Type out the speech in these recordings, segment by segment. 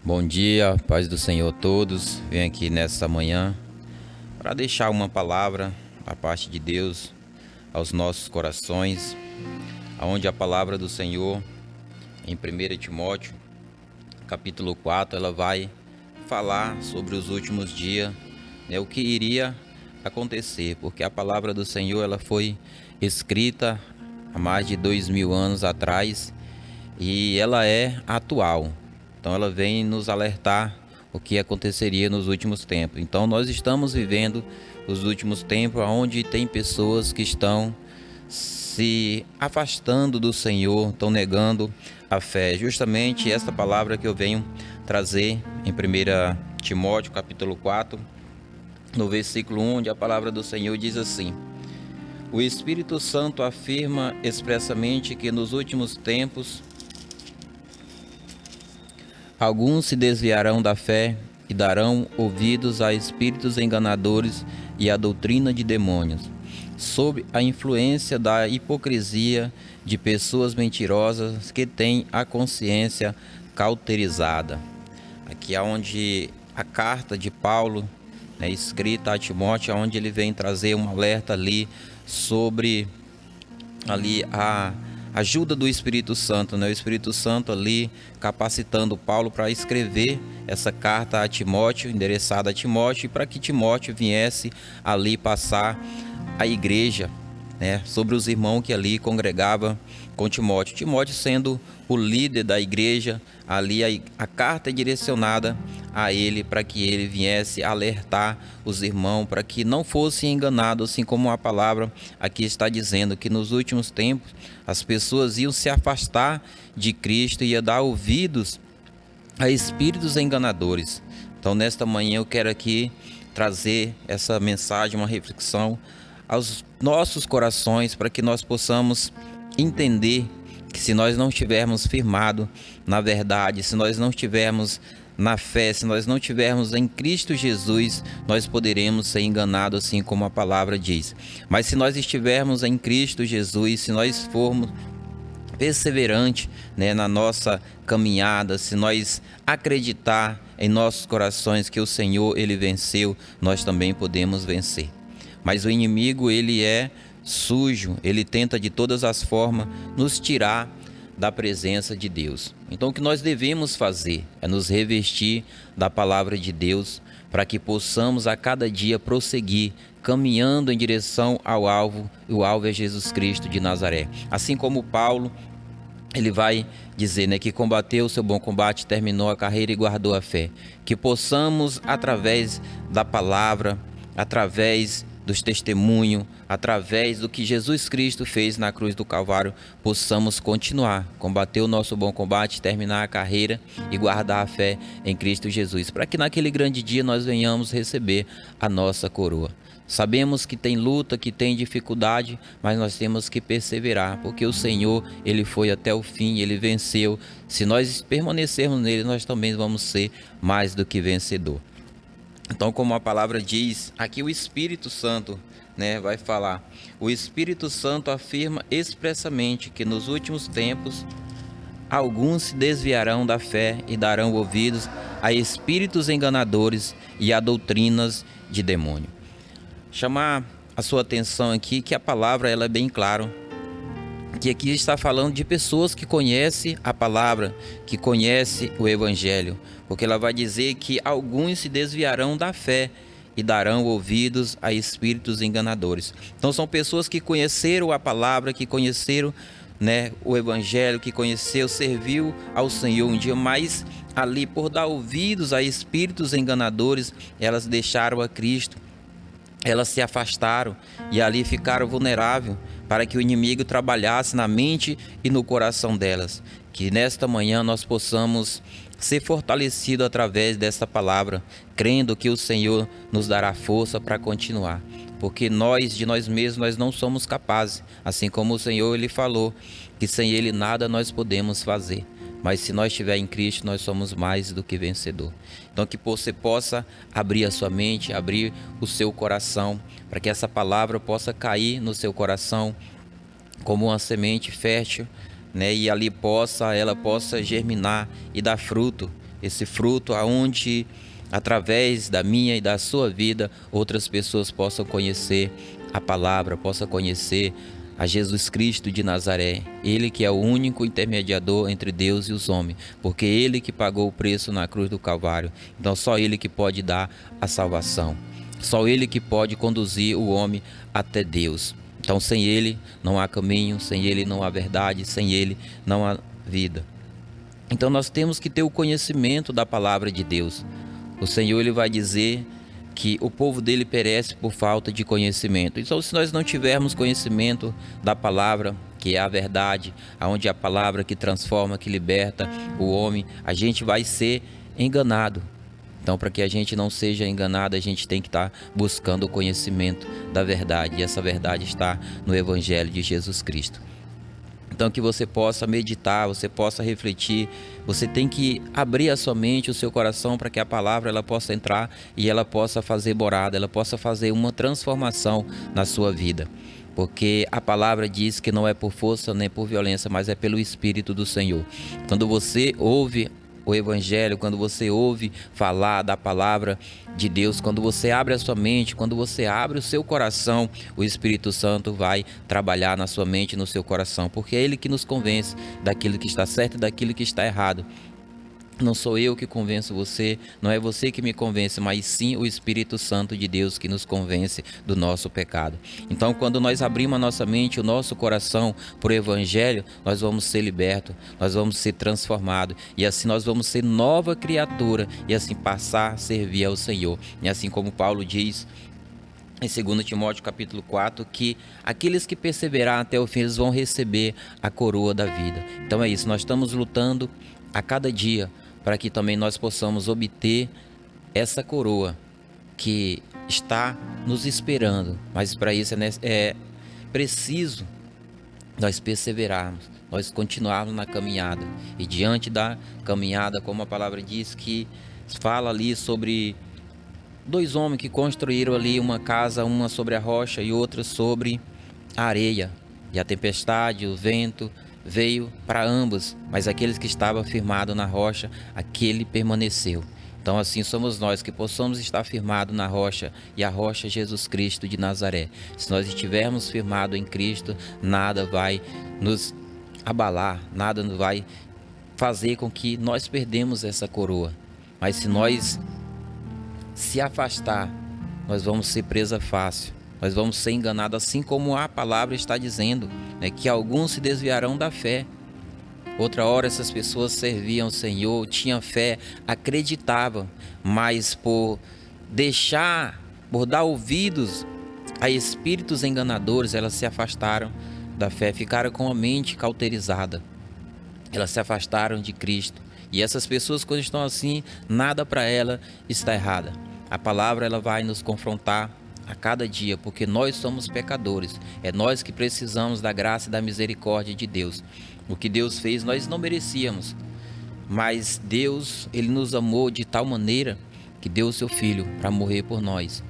Bom dia, paz do Senhor a todos. Venho aqui nesta manhã para deixar uma palavra da parte de Deus aos nossos corações, aonde a palavra do Senhor em 1 Timóteo, capítulo 4, ela vai falar sobre os últimos dias, o que iria acontecer, porque a palavra do Senhor ela foi escrita há mais de 2000 anos atrás e ela é atual. Então ela vem nos alertar o que aconteceria nos últimos tempos. Então nós estamos vivendo os últimos tempos onde tem pessoas que estão se afastando do Senhor, estão negando a fé. Justamente esta palavra que eu venho trazer em 1 Timóteo capítulo 4, no versículo 1, onde a palavra do Senhor diz assim: o Espírito Santo afirma expressamente que nos últimos tempos alguns se desviarão da fé e darão ouvidos a espíritos enganadores e à doutrina de demônios, sob a influência da hipocrisia de pessoas mentirosas que têm a consciência cauterizada. Aqui é onde a carta de Paulo, escrita a Timóteo, onde ele vem trazer um alerta ali sobre a ajuda do Espírito Santo, o Espírito Santo ali capacitando Paulo para escrever essa carta a Timóteo, endereçada a Timóteo, e para que Timóteo viesse ali passar a igreja, sobre os irmãos que ali congregava com Timóteo. Timóteo sendo o líder da igreja, ali a carta é direcionada a ele para que ele viesse alertar os irmãos para que não fossem enganados, assim como a palavra aqui está dizendo, que nos últimos tempos as pessoas iam se afastar de Cristo e ia dar ouvidos a espíritos enganadores. Então nesta manhã eu quero aqui trazer essa mensagem, uma reflexão aos nossos corações, para que nós possamos entender que se nós não estivermos firmados na verdade, se nós não estivermos na fé, se nós não estivermos em Cristo Jesus, nós poderemos ser enganados, assim como a palavra diz. Mas se nós estivermos em Cristo Jesus, se nós formos perseverantes, na nossa caminhada, se nós acreditar em nossos corações que o Senhor ele venceu, nós também podemos vencer. Mas o inimigo ele é sujo, ele tenta de todas as formas nos tirar da presença de Deus. Então o que nós devemos fazer é nos revestir da palavra de Deus, para que possamos a cada dia prosseguir caminhando em direção ao alvo, e o alvo é Jesus Cristo de Nazaré. Assim como Paulo, ele vai dizer, que combateu o seu bom combate, terminou a carreira e guardou a fé. Que possamos, através da palavra, através dos testemunhos, através do que Jesus Cristo fez na cruz do Calvário, possamos continuar, combater o nosso bom combate, terminar a carreira e guardar a fé em Cristo Jesus, para que naquele grande dia nós venhamos receber a nossa coroa. Sabemos que tem luta, que tem dificuldade, mas nós temos que perseverar, porque o Senhor, ele foi até o fim, ele venceu. Se nós permanecermos nele, nós também vamos ser mais do que vencedor. Então, como a palavra diz, aqui o Espírito Santo, vai falar. O Espírito Santo afirma expressamente que nos últimos tempos alguns se desviarão da fé e darão ouvidos a espíritos enganadores e a doutrinas de demônio. Chamar a sua atenção aqui que a palavra ela é bem clara, que aqui está falando de pessoas que conhecem a palavra, que conhecem o Evangelho, porque ela vai dizer que alguns se desviarão da fé e darão ouvidos a espíritos enganadores. Então são pessoas que conheceram a palavra, que conheceram, o Evangelho, que conheceu, serviu ao Senhor um dia, mas ali por dar ouvidos a espíritos enganadores, elas deixaram a Cristo. Elas se afastaram e ali ficaram vulneráveis para que o inimigo trabalhasse na mente e no coração delas. Que nesta manhã nós possamos ser fortalecidos através dessa palavra, crendo que o Senhor nos dará força para continuar. Porque de nós mesmos, nós não somos capazes. Assim como o Senhor, ele falou que sem ele nada nós podemos fazer. Mas se nós estivermos em Cristo, nós somos mais do que vencedor. Então que você possa abrir a sua mente, abrir o seu coração, para que essa palavra possa cair no seu coração como uma semente fértil, e ali ela possa germinar e dar fruto, esse fruto aonde, através da minha e da sua vida, outras pessoas possam conhecer a palavra, possam conhecer a Jesus Cristo de Nazaré, Ele que é o único intermediador entre Deus e os homens, porque Ele que pagou o preço na cruz do Calvário. Então só Ele que pode dar a salvação, só Ele que pode conduzir o homem até Deus. Então sem Ele não há caminho, sem Ele não há verdade, sem Ele não há vida. Então nós temos que ter o conhecimento da palavra de Deus. O Senhor ele vai dizer que o povo dele perece por falta de conhecimento. Então, se nós não tivermos conhecimento da palavra, que é a verdade, aonde é a palavra que transforma, que liberta o homem, a gente vai ser enganado. Então, para que a gente não seja enganado, a gente tem que estar buscando o conhecimento da verdade. E essa verdade está no Evangelho de Jesus Cristo. Então que você possa meditar, você possa refletir, você tem que abrir a sua mente, o seu coração para que a palavra ela possa entrar e ela possa fazer morada, ela possa fazer uma transformação na sua vida. Porque a palavra diz que não é por força nem por violência, mas é pelo Espírito do Senhor. Quando você ouve o Evangelho, quando você ouve falar da palavra de Deus, quando você abre a sua mente, quando você abre o seu coração, o Espírito Santo vai trabalhar na sua mente e no seu coração, porque é Ele que nos convence daquilo que está certo e daquilo que está errado. Não sou eu que convenço você, não é você que me convence, mas sim o Espírito Santo de Deus que nos convence do nosso pecado. Então, quando nós abrimos a nossa mente, o nosso coração para o Evangelho, nós vamos ser libertos, nós vamos ser transformados e assim nós vamos ser nova criatura e assim passar a servir ao Senhor. E assim como Paulo diz em 2 Timóteo capítulo 4, que aqueles que perseverar até o fim, eles vão receber a coroa da vida. Então é isso, nós estamos lutando a cada dia para que também nós possamos obter essa coroa que está nos esperando. Mas para isso é preciso nós perseverarmos, nós continuarmos na caminhada. E diante da caminhada, como a palavra diz, que fala ali sobre dois homens que construíram ali uma casa, uma sobre a rocha e outra sobre a areia. E a tempestade, o vento veio para ambos, mas aqueles que estavam firmados na rocha, aquele permaneceu. Então assim somos nós, que possamos estar firmados na rocha, e a rocha é Jesus Cristo de Nazaré. Se nós estivermos firmados em Cristo, nada vai nos abalar, nada vai fazer com que nós perdemos essa coroa. Mas se nós se afastar, nós vamos ser presa fácil, nós vamos ser enganados, assim como a palavra está dizendo, né, que alguns se desviarão da fé. Outra hora essas pessoas serviam ao Senhor, tinham fé, acreditavam, mas por dar ouvidos a espíritos enganadores, elas se afastaram da fé, ficaram com a mente cauterizada, elas se afastaram de Cristo. E essas pessoas, quando estão assim, nada para ela está errada. A palavra ela vai nos confrontar a cada dia, porque nós somos pecadores. É nós que precisamos da graça e da misericórdia de Deus. O que Deus fez nós não merecíamos, mas Deus ele nos amou de tal maneira que deu o seu Filho para morrer por nós.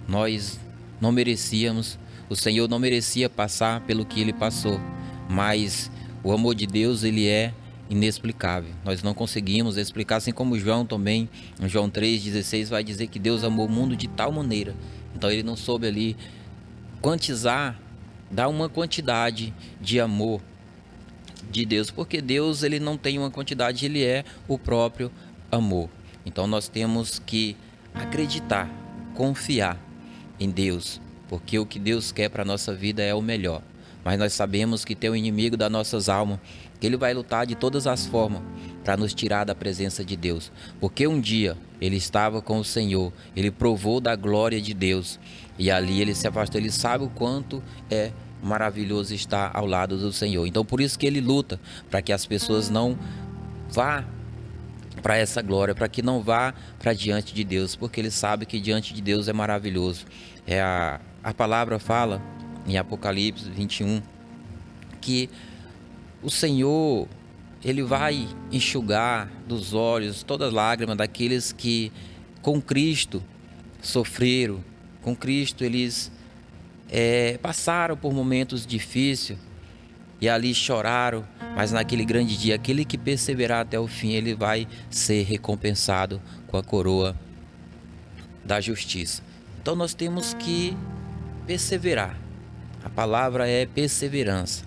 Nós não merecíamos, o Senhor não merecia passar pelo que Ele passou, mas o amor de Deus ele é inexplicável. Nós não conseguimos explicar, assim como João também, em João 3,16 vai dizer que Deus amou o mundo de tal maneira. Então ele não soube ali quantizar, dar uma quantidade de amor de Deus, porque Deus ele não tem uma quantidade, ele é o próprio amor. Então nós temos que acreditar, confiar em Deus, porque o que Deus quer para a nossa vida é o melhor. Mas nós sabemos que tem o inimigo das nossas almas, que ele vai lutar de todas as formas para nos tirar da presença de Deus. Porque um dia ele estava com o Senhor, ele provou da glória de Deus e ali ele se afastou, ele sabe o quanto é maravilhoso estar ao lado do Senhor. Então por isso que ele luta, para que as pessoas não vá para essa glória, para que não vá para diante de Deus, porque ele sabe que diante de Deus é maravilhoso. A palavra fala em Apocalipse 21 que o Senhor ele vai enxugar dos olhos todas as lágrimas daqueles que com Cristo sofreram, com Cristo eles passaram por momentos difíceis, e ali choraram, mas naquele grande dia, aquele que perseverar até o fim, ele vai ser recompensado com a coroa da justiça. Então nós temos que perseverar. A palavra é perseverança,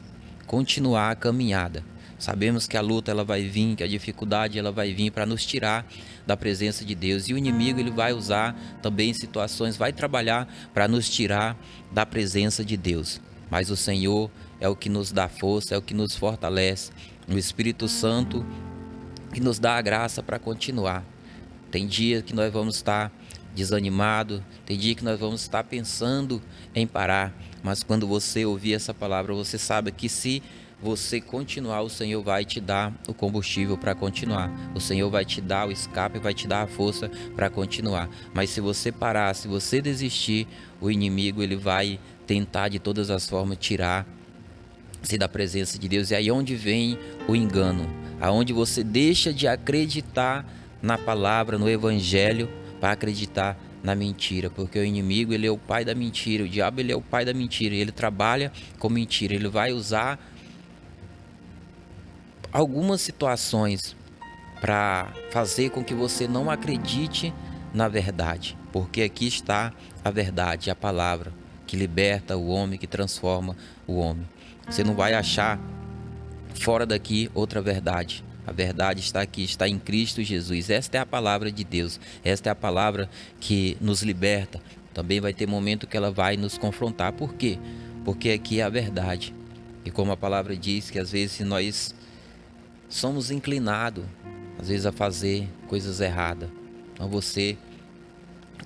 continuar a caminhada. Sabemos que a luta ela vai vir, que a dificuldade ela vai vir para nos tirar da presença de Deus. E o inimigo ele vai usar também situações, vai trabalhar para nos tirar da presença de Deus. Mas o Senhor é o que nos dá força, é o que nos fortalece. O Espírito Santo que nos dá a graça para continuar. Tem dia que nós vamos estar desanimados, tem dia que nós vamos estar pensando em parar. Mas quando você ouvir essa palavra, você sabe que se você continuar, o Senhor vai te dar o combustível para continuar. O Senhor vai te dar o escape, vai te dar a força para continuar. Mas se você parar, se você desistir, o inimigo ele vai tentar de todas as formas tirar-se da presença de Deus. E aí onde vem o engano, aonde você deixa de acreditar na palavra, no evangelho, para acreditar na mentira, porque o inimigo ele é o pai da mentira, o diabo ele é o pai da mentira, ele trabalha com mentira, ele vai usar algumas situações para fazer com que você não acredite na verdade, porque aqui está a verdade, a palavra que liberta o homem, que transforma o homem. Você não vai achar fora daqui outra verdade. A verdade está aqui, está em Cristo Jesus. Esta é a palavra de Deus, esta é a palavra que nos liberta. Também vai ter momento que ela vai nos confrontar. Por quê? Porque aqui é a verdade. E como a palavra diz, que às vezes nós somos inclinados, às vezes, a fazer coisas erradas. Então você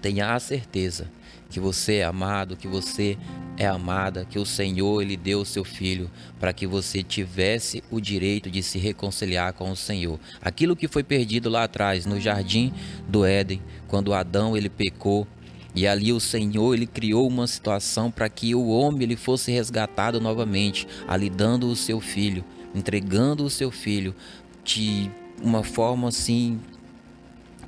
tenha a certeza que você é amado, que você é amada, que o Senhor ele deu o seu Filho para que você tivesse o direito de se reconciliar com o Senhor. Aquilo que foi perdido lá atrás, no jardim do Éden, quando Adão ele pecou, e ali o Senhor ele criou uma situação para que o homem ele fosse resgatado novamente, ali dando o seu Filho, entregando o seu Filho de uma forma assim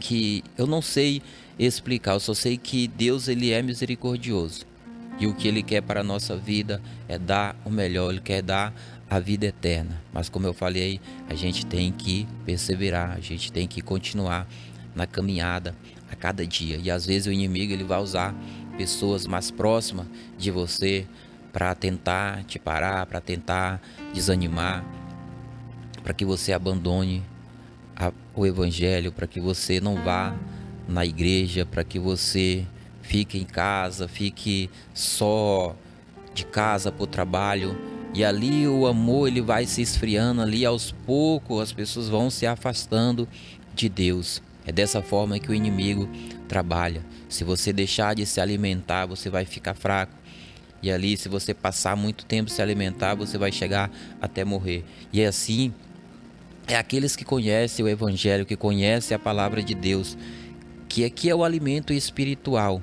que eu não sei explicar, eu só sei que Deus ele é misericordioso e o que ele quer para a nossa vida é dar o melhor, ele quer dar a vida eterna. Mas como eu falei, a gente tem que perseverar, a gente tem que continuar na caminhada a cada dia. E às vezes o inimigo ele vai usar pessoas mais próximas de você para tentar te parar, para tentar desanimar, para que você abandone o evangelho, para que você não vá na igreja, para que você fique em casa, fique só de casa para o trabalho. E ali o amor ele vai se esfriando, ali aos poucos as pessoas vão se afastando de Deus. É dessa forma que o inimigo trabalha. Se você deixar de se alimentar, você vai ficar fraco. E ali, se você passar muito tempo se alimentar, você vai chegar até morrer. E assim, é aqueles que conhecem o evangelho, que conhecem a palavra de Deus, que aqui é o alimento espiritual.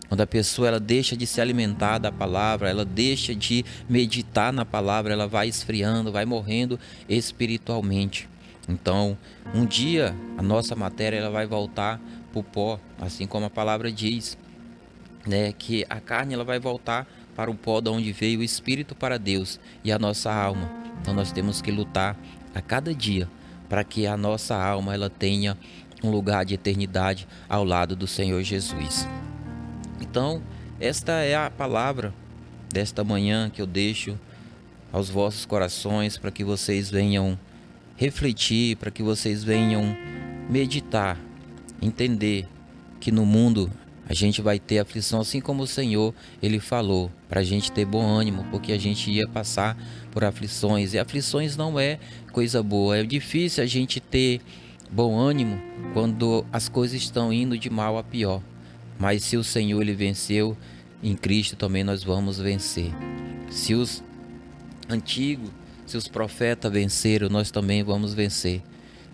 Quando a pessoa ela deixa de se alimentar da palavra, ela deixa de meditar na palavra, ela vai esfriando, vai morrendo espiritualmente. Então, um dia a nossa matéria ela vai voltar para o pó, assim como a palavra diz, né? Que a carne ela vai voltar para o pó de onde veio, o espírito para Deus e a nossa alma. Então nós temos que lutar a cada dia para que a nossa alma ela tenha um lugar de eternidade ao lado do Senhor Jesus. Então, esta é a palavra desta manhã que eu deixo aos vossos corações para que vocês venham refletir, para que vocês venham meditar, entender que no mundo a gente vai ter aflição, assim como o Senhor ele falou, para a gente ter bom ânimo, porque a gente ia passar por aflições, e aflições não é coisa boa, é difícil a gente ter bom ânimo quando as coisas estão indo de mal a pior. Mas se o Senhor ele venceu, em Cristo também nós vamos vencer. Se os antigos, se os profetas venceram, nós também vamos vencer,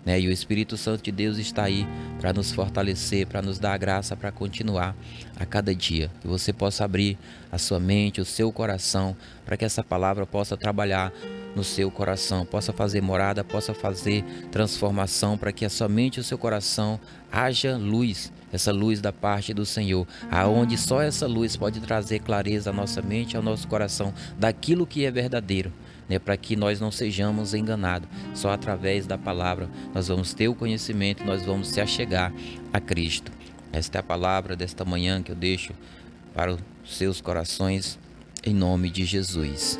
né? E o Espírito Santo de Deus está aí para nos fortalecer, para nos dar a graça para continuar a cada dia. Que você possa abrir a sua mente, o seu coração, para que essa palavra possa trabalhar no seu coração, possa fazer morada, possa fazer transformação, para que a sua mente e o seu coração haja luz, essa luz da parte do Senhor, aonde só essa luz pode trazer clareza à nossa mente, ao nosso coração, daquilo que é verdadeiro, né, para que nós não sejamos enganados. Só através da palavra nós vamos ter o conhecimento, nós vamos se achegar a Cristo. Esta é a palavra desta manhã que eu deixo para os seus corações, em nome de Jesus.